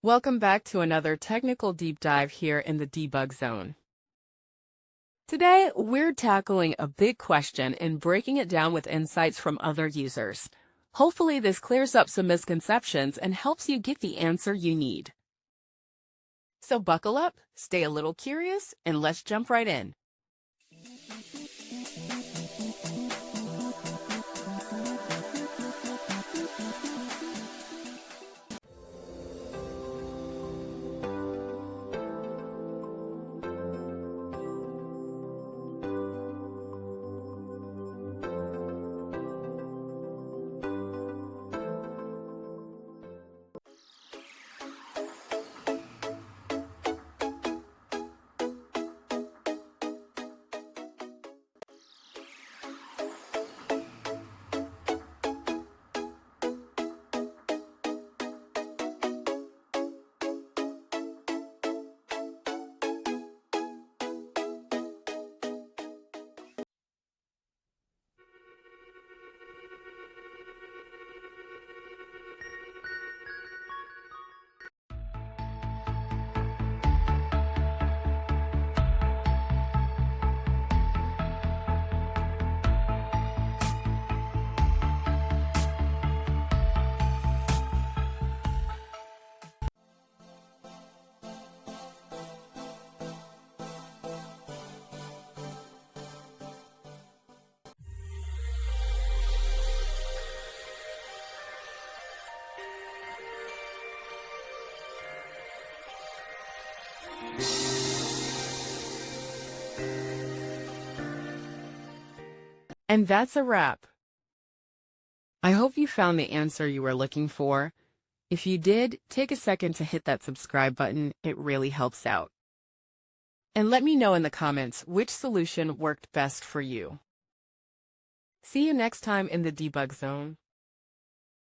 Welcome back to another technical deep dive here in the debug zone. Today, we're tackling a big question and breaking it down with insights from other users. Hopefully, this clears up some misconceptions and helps you get the answer you need. So buckle up, stay a little curious, and let's jump right in. And that's a wrap. I hope you found the answer you were looking for. If you did, take a second to hit that subscribe button. It really helps out. And let me know in the comments which solution worked best for you. See you next time in the debug zone.